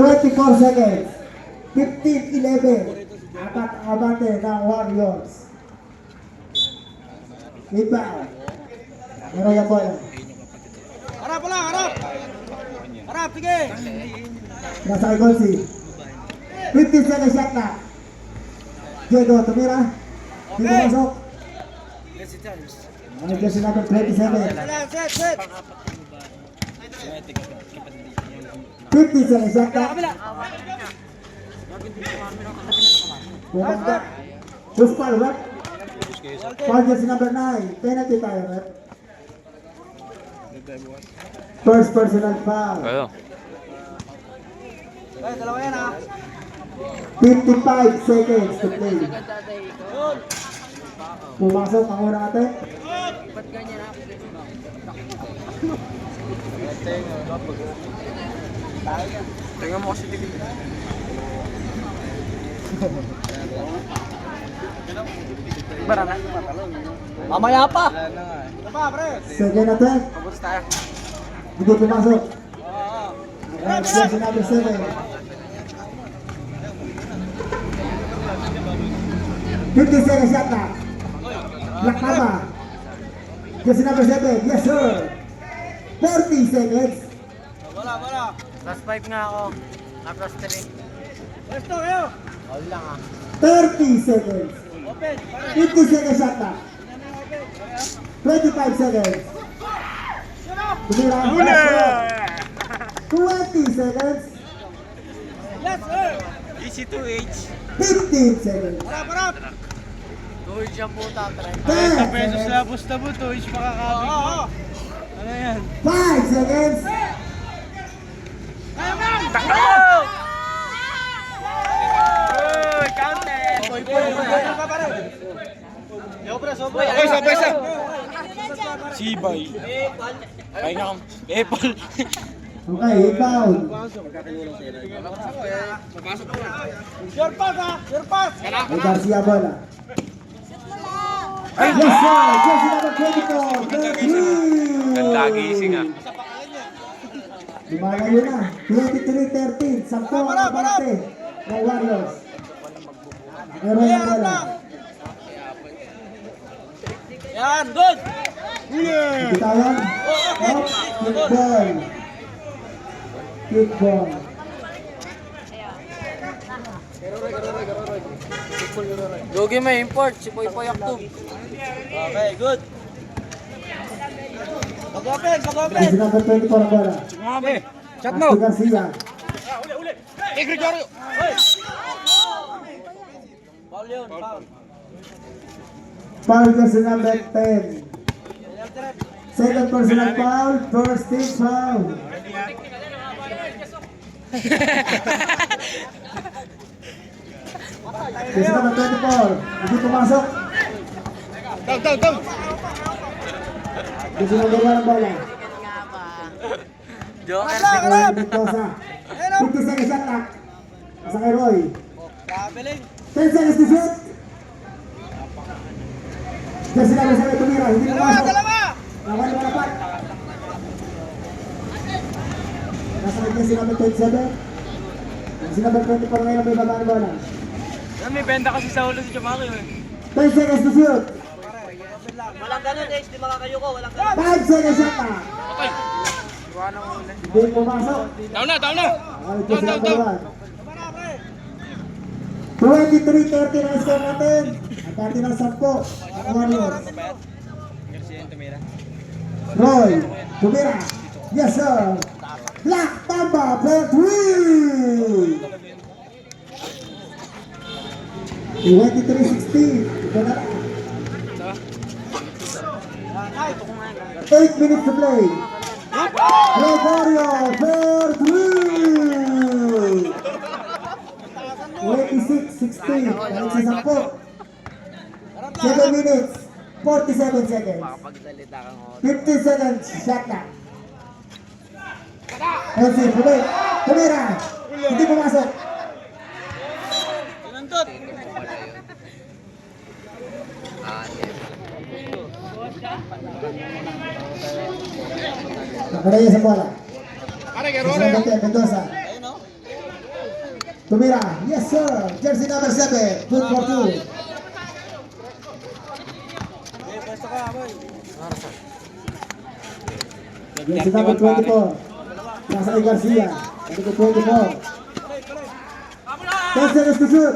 24 seconds. 15-11. Abate ng Warriors. Rebound. Meron yung bola. Harap lang, harap! Harap, sige! Nasa kay Golsi. 15 seconds shot na. Diego, tumira. Hindi masok. Ay, kasi number 27. Set! 50 seconds shot na. Bumangga. Push foul, rep. Foul jersey number 9. Penalty tayo, rep. First personal foul. Ayo. Ay, dalawa yan ha. 55 seconds to play. Pumasok ang unang ate. Tingnan mo kasi tigil. Mamaya pa! Pa, pre! Second ate. Tapos tayo. Hindi pumasok. Jersey number 7. 50 seconds shot na. Black Mamba. Jersey number 7. Yes sir. 40 seconds. Wala. Last 5 nga ako. Last 3. Resto kayo! All lang ah. 30 seconds. Open! 50 seconds shot na. 25 seconds. Tumira. 20 seconds. Yes, sir! Easy to H. 15 seconds. Harap! 2 H ang puta. 10 seconds. Labos na po. 2 H makakabig. Oo! Ano yan? 5 seconds. Takbo! Counted! Pa, pare! Sobra! Oy, sabay sa! Sibay. Ay nga. Apple. Okay, rebound. Your pass ha! Your pass! May Garcia bola. Yes sir. Jersey number 24. Ganda gising ah. Lumalayo na. 23-13. 10 ang abante ng Warriors. Meron ng bola. Yan, good! Bitawan. Up. Kickball. Kickball. Gogi may import. Si Poy Poy Aktub. Okay, good! Mag-open! Jersey number 24 ang bola. Shot Astro Garcia. Eh, Gregorio! Foul yun, foul. Foul jersey number 10. Second personal foul. First team foul. Jersey number 24. Hindi pumasok. Down! Jersey number 1 ang bola. Joker. Roy Mendoza. 50 seconds shot clock. Nasa kay Roy. Traveling! 10 seconds to shoot. Jersey number 7 tumira. Hindi pumasok. Dalawa! Lawan yung malapat. Nasa kay jersey number 27. Jersey number 24 ngayon may baba ng bola. May benda kasi sa ulo si Chamaki eh. 10 seconds to shoot. Walang ganun, Ace. Di makakayo ko. Walang ganun. 5 seconds shot clock. Hindi pumasok. Down na! Okay, jersey number 1. 23-30 na score natin. At atin ang 10. Ang Warriors. Roy, tumira. Yes sir. Black Mamba for 3. 23-16. Ito na. 8 minutes to play. Gregorio for 3. 26-16. Dahil sa 10. 7 minutes. 47 seconds. 50 seconds. Shot na. Elsie, tumira. Hindi pumasok. Sinantot! Nakaraya sa bola. Pare, Mendoza. Ayun o. Tumira, yes sir. Jersey number 7, good for 2. Jersey number 24. Nasa kay Garcia. Number 24. 10 seconds to shoot.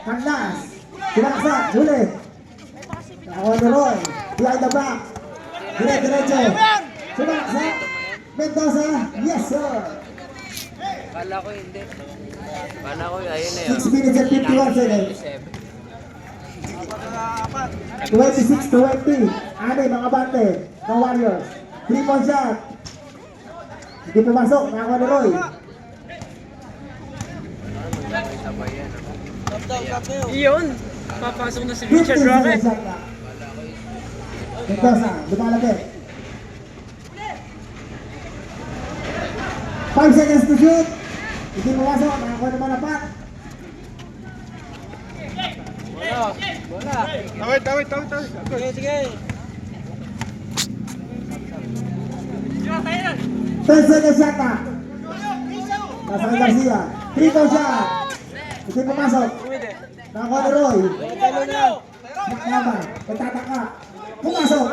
Kandas. Pinaksak. Huli. Ako ni Roy. Behind the back. Diretso. Sumaksak. Mendoza. Yes sir. Kala ko hindi. Kala ko ayun na 6 minutes and 51 seconds. 26-20. Ani mga bante ng Warriors. 3-point shot. Hindi pumasok. Nakakuha ni Roy. Iyon! Papasok na si 15 Richard Roque. seconds shot na. Mendoza. Lumalapit. 5 seconds to shoot. Hindi pumasok. Nakakuha ni Malapat. Sige, sige. 10 seconds shot na. Nasa kay Garcia. 3-point shot. Hindi pumasok. Nakakuha ni Roy. Galo na. Nakakama. Nagtataka. Pumasok.